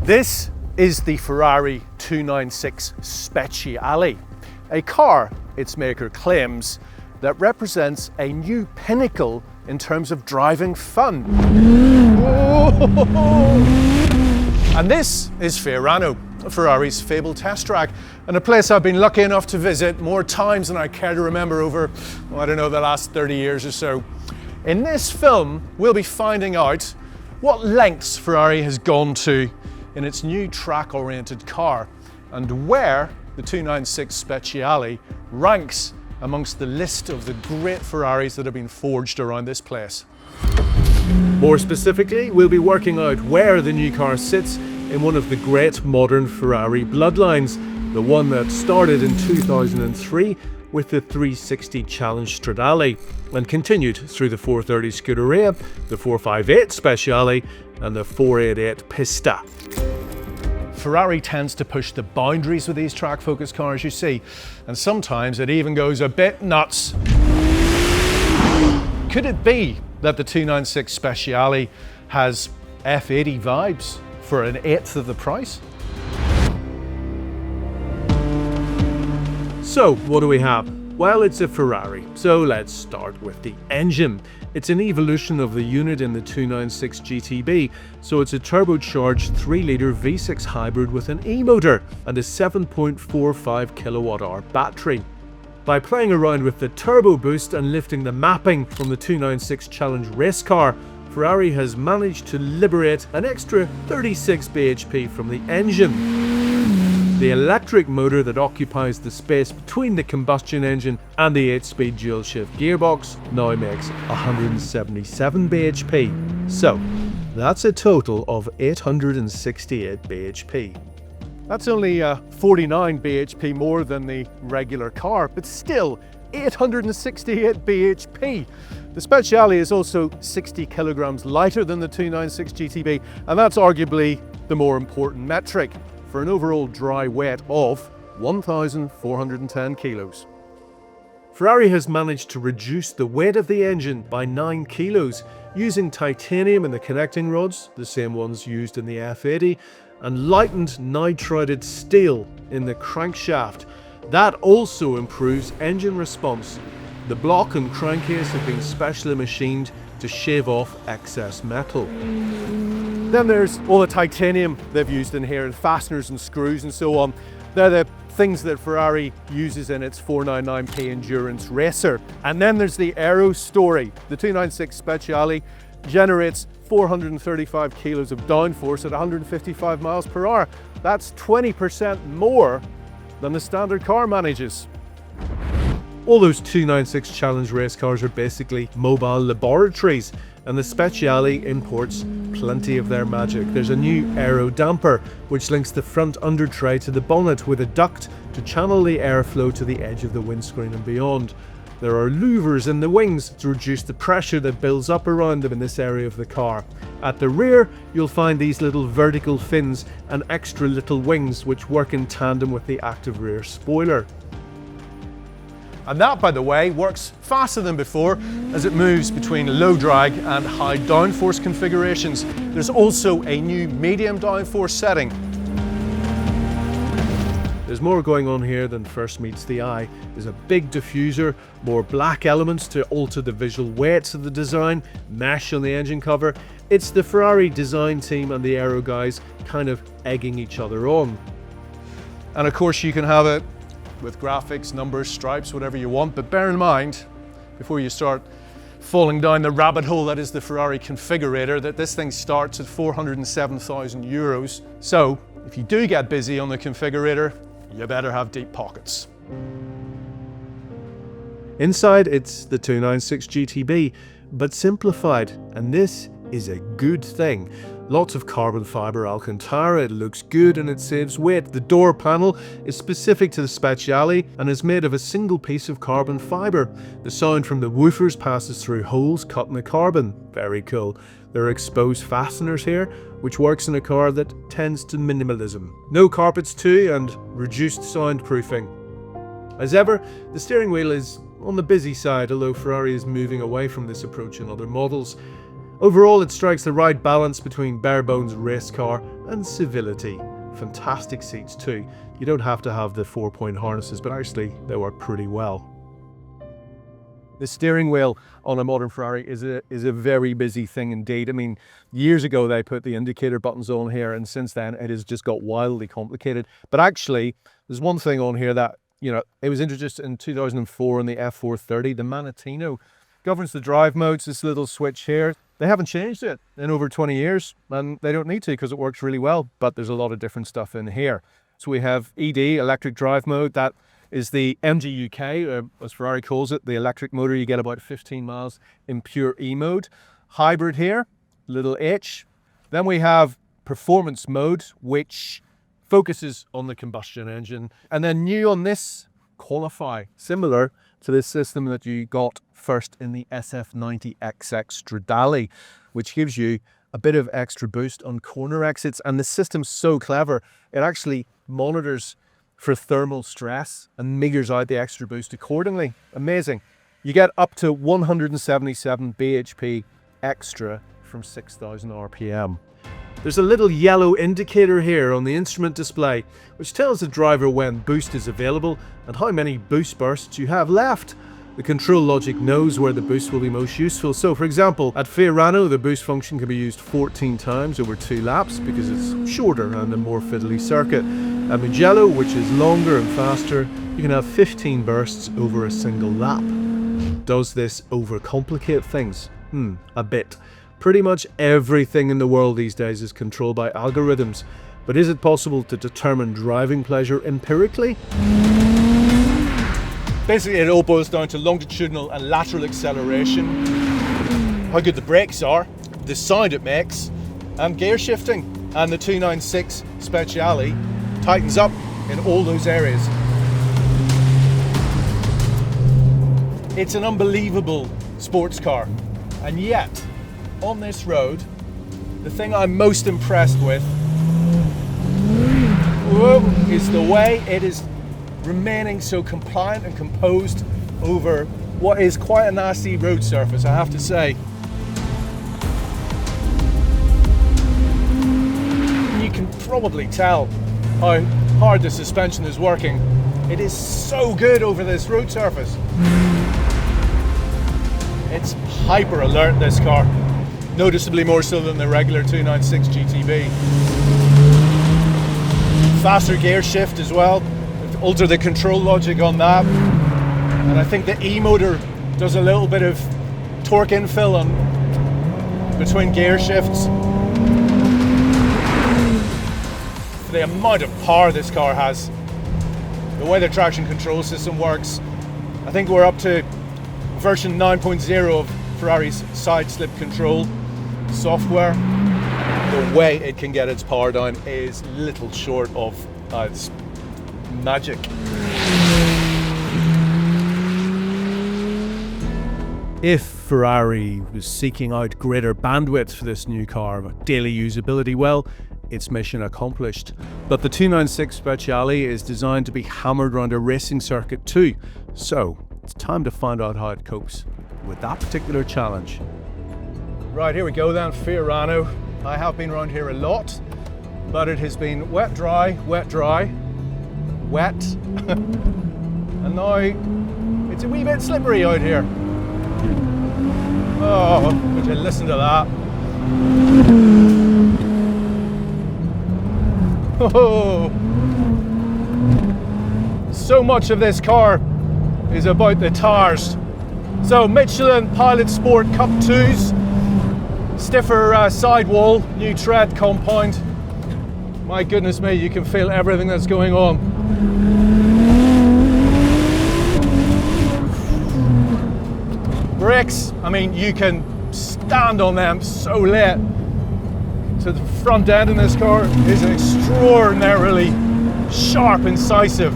This is the Ferrari 296 Speciale, a car, its maker claims, that represents a new pinnacle in terms of driving fun. And this is Fiorano, Ferrari's fabled test track, and a place I've been lucky enough to visit more times than I care to remember over, I don't know, the last 30 years or so. In this film, we'll be finding out what lengths Ferrari has gone to in its new track-oriented car, and where the 296 Speciale ranks amongst the list of the great Ferraris that have been forged around this place. More specifically, we'll be working out where the new car sits in one of the great modern Ferrari bloodlines, the one that started in 2003 with the 360 Challenge Stradale and continued through the 430 Scuderia, the 458 Speciale and the 488 Pista. Ferrari tends to push the boundaries with these track-focused cars, you see, and sometimes it even goes a bit nuts. Could it be that the 296 Speciale has F80 vibes for an eighth of the price? So, what do we have? Well, it's a Ferrari, so let's start with the engine. It's an evolution of the unit in the 296 GTB, so it's a turbocharged 3-litre V6 hybrid with an e-motor and a 7.45 kilowatt-hour battery. By playing around with the turbo boost and lifting the mapping from the 296 Challenge race car, Ferrari has managed to liberate an extra 36 bhp from the engine. The electric motor that occupies the space between the combustion engine and the 8-speed dual-shift gearbox now makes 177 bhp. So, that's a total of 868 bhp. That's only 49 bhp more than the regular car, but still 868 bhp. The Speciale is also 60 kilograms lighter than the 296 GTB, and that's arguably the more important metric, for an overall dry weight of 1,410 kilos. Ferrari has managed to reduce the weight of the engine by 9 kilos using titanium in the connecting rods, the same ones used in the F80, and lightened nitrided steel in the crankshaft. That also improves engine response. The block and crankcase have been specially machined to shave off excess metal. Then there's all the titanium they've used in here, and fasteners and screws and so on. They're the things that Ferrari uses in its 499p Endurance Racer. And then there's the Aero story. The 296 Speciale generates 435 kilos of downforce at 155 miles per hour. That's 20% more than the standard car manages. All those 296 Challenge race cars are basically mobile laboratories, and the Speciale imports plenty of their magic. There's a new Aero damper, which links the front under tray to the bonnet with a duct to channel the airflow to the edge of the windscreen and beyond. There are louvers in the wings to reduce the pressure that builds up around them in this area of the car. At the rear, you'll find these little vertical fins and extra little wings which work in tandem with the active rear spoiler. And that, by the way, works faster than before as it moves between low drag and high downforce configurations. There's also a new medium downforce setting. There's more going on here than first meets the eye. There's a big diffuser, more black elements to alter the visual weights of the design, mesh on the engine cover. It's the Ferrari design team and the Aero guys kind of egging each other on. And of course you can have it with graphics, numbers, stripes, whatever you want, but bear in mind, before you start falling down the rabbit hole that is the Ferrari configurator, that this thing starts at 407,000 euros. So, if you do get busy on the configurator, you better have deep pockets. Inside, it's the 296 GTB, but simplified, and this is a good thing. Lots of carbon fibre Alcantara, it looks good and it saves weight. The door panel is specific to the Speciale and is made of a single piece of carbon fibre. The sound from the woofers passes through holes cut in the carbon. Very cool. There are exposed fasteners here, which works in a car that tends to minimalism. No carpets too, and reduced soundproofing. As ever, the steering wheel is on the busy side, although Ferrari is moving away from this approach in other models. Overall, it strikes the right balance between bare-bones race car and civility. Fantastic seats too. You don't have to have the 4-point harnesses, but actually they work pretty well. The steering wheel on a modern Ferrari is a very busy thing indeed. I mean, years ago they put the indicator buttons on here, and since then it has just got wildly complicated. But actually, there's one thing on here that, you know, it was introduced in 2004 in the F430. The Manatino governs the drive modes, this little switch here. They haven't changed it in over 20 years, and they don't need to because it works really well, but there's a lot of different stuff in here. So we have ED, electric drive mode. That is the MGUK, as Ferrari calls it, the electric motor. You get about 15 miles in pure E mode. Hybrid here, little H. Then we have performance mode, which focuses on the combustion engine. And then new on this, Qualify, similar to this system that you got first in the SF90 XX Stradale, which gives you a bit of extra boost on corner exits. And the system's so clever, it actually monitors for thermal stress and meters out the extra boost accordingly. Amazing. You get up to 177 bhp extra from 6,000 RPM. There's a little yellow indicator here on the instrument display, which tells the driver when boost is available and how many boost bursts you have left. The control logic knows where the boost will be most useful. So for example, at Fiorano, the boost function can be used 14 times over 2 laps because it's shorter and a more fiddly circuit. At Mugello, which is longer and faster, you can have 15 bursts over a single lap. Does this overcomplicate things? A bit. Pretty much everything in the world these days is controlled by algorithms. But is it possible to determine driving pleasure empirically? Basically, it all boils down to longitudinal and lateral acceleration, how good the brakes are, the sound it makes, and gear shifting. And the 296 Speciale tightens up in all those areas. It's an unbelievable sports car, and yet, on this road, the thing I'm most impressed with is the way it is remaining so compliant and composed over what is quite a nasty road surface, I have to say. You can probably tell how hard the suspension is working. It is so good over this road surface. It's hyper alert, this car. Noticeably more so than the regular 296 GTB. Faster gear shift as well. Alter the control logic on that. And I think the E-motor does a little bit of torque infill on between gear shifts. For the amount of power this car has, the way the traction control system works, I think we're up to version 9.0 of Ferrari's side slip control software. The way it can get its power down is little short of it's magic. If Ferrari was seeking out greater bandwidth for this new car, daily usability, well, it's mission accomplished. But the 296 Speciale is designed to be hammered around a racing circuit too, so it's time to find out how it copes with that particular challenge. Right, here we go then, Fiorano. I have been around here a lot, but it has been wet, dry, wet, dry, wet, and now it's a wee bit slippery out here. Oh, would you listen to that? Oh, so much of this car is about the tires. So Michelin Pilot Sport Cup 2s, stiffer sidewall, new tread compound. My goodness me, you can feel everything that's going on. Brakes, I mean, you can stand on them so late. So the front end in this car is extraordinarily sharp, incisive.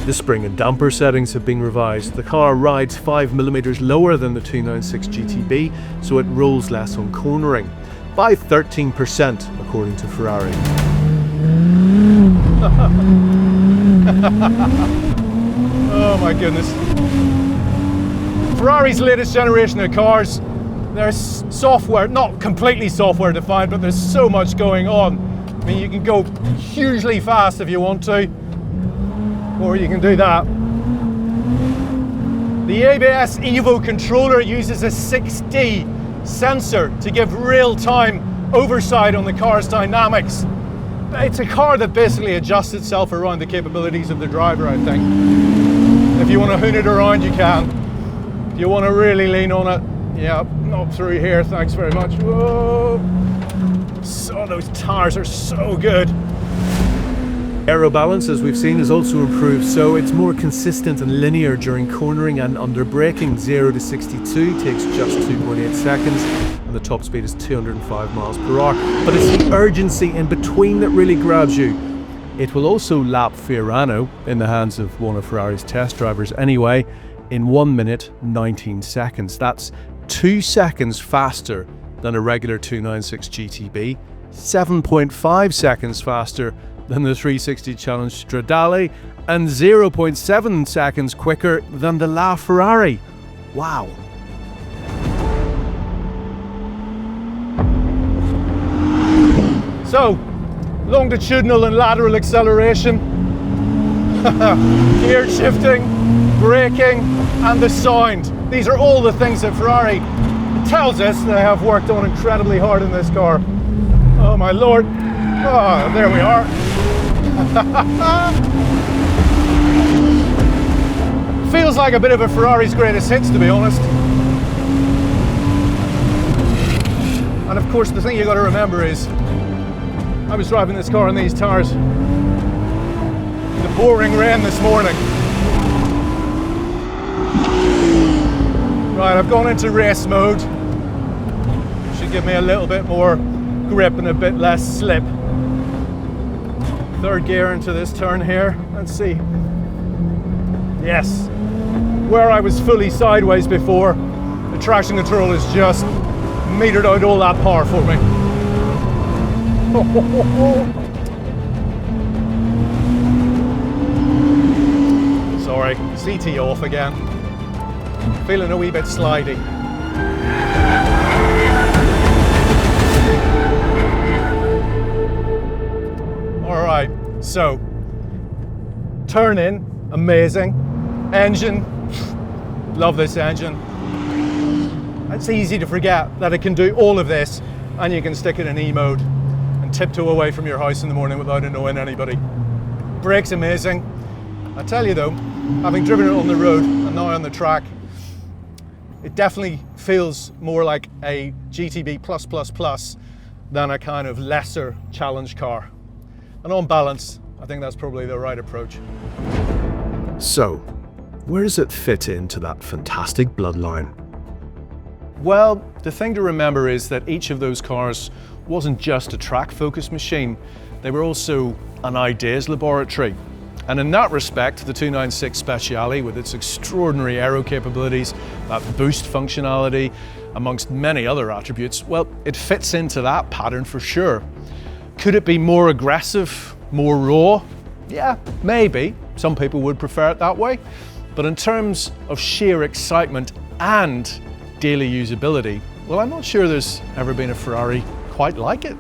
The spring and damper settings have been revised. The car rides 5mm lower than the 296 GTB, so it rolls less on cornering, by 13% according to Ferrari. Oh my goodness. Ferrari's latest generation of cars, There's software, not completely software defined, but there's so much going on. I mean, you can go hugely fast if you want to, or you can do that. The ABS Evo controller uses a 6D sensor to give real-time oversight on the car's dynamics. It's a car that basically adjusts itself around the capabilities of the driver, I think. If you want to hoon it around, you can. If you want to really lean on it, yeah, not through here, thanks very much. Whoa! So those tires are so good. Aero balance, as we've seen, is also improved, so it's more consistent and linear during cornering and under braking. 0 to 62 takes just 2.8 seconds, and the top speed is 205 miles per hour. But it's the urgency in between that really grabs you. It will also lap Fiorano, in the hands of one of Ferrari's test drivers anyway, in 1 minute 19 seconds. That's 2 seconds faster than a regular 296 GTB, 7.5 seconds faster than the 360 Challenge Stradale, and 0.7 seconds quicker than the LaFerrari. Wow. So, longitudinal and lateral acceleration, gear shifting, braking, and the sound. These are all the things that Ferrari tells us they have worked on incredibly hard in this car. Oh my lord. Oh, there we are. Feels like a bit of a Ferrari's greatest hits, to be honest. And of course, the thing you got to remember is, I was driving this car on these tires in the pouring rain this morning. Right, I've gone into race mode. Should give me a little bit more grip and a bit less slip. Third gear into this turn here. Let's see. Yes. Where I was fully sideways before, the traction control has just metered out all that power for me. Sorry, CT off again. Feeling a wee bit slidey. All right, so turn in, amazing. Engine, love this engine. It's easy to forget that it can do all of this, and you can stick it in E mode and tiptoe away from your house in the morning without annoying anybody. Brakes amazing. I tell you though, having driven it on the road and now on the track, it definitely feels more like a GTB+++ than a kind of lesser challenge car. And on balance, I think that's probably the right approach. So, where does it fit into that fantastic bloodline? Well, the thing to remember is that each of those cars wasn't just a track-focused machine, they were also an ideas laboratory. And in that respect, the 296 Speciale, with its extraordinary aero capabilities, that boost functionality, amongst many other attributes, well, it fits into that pattern for sure. Could it be more aggressive, more raw? Yeah, maybe. Some people would prefer it that way. But in terms of sheer excitement and daily usability, well, I'm not sure there's ever been a Ferrari quite like it.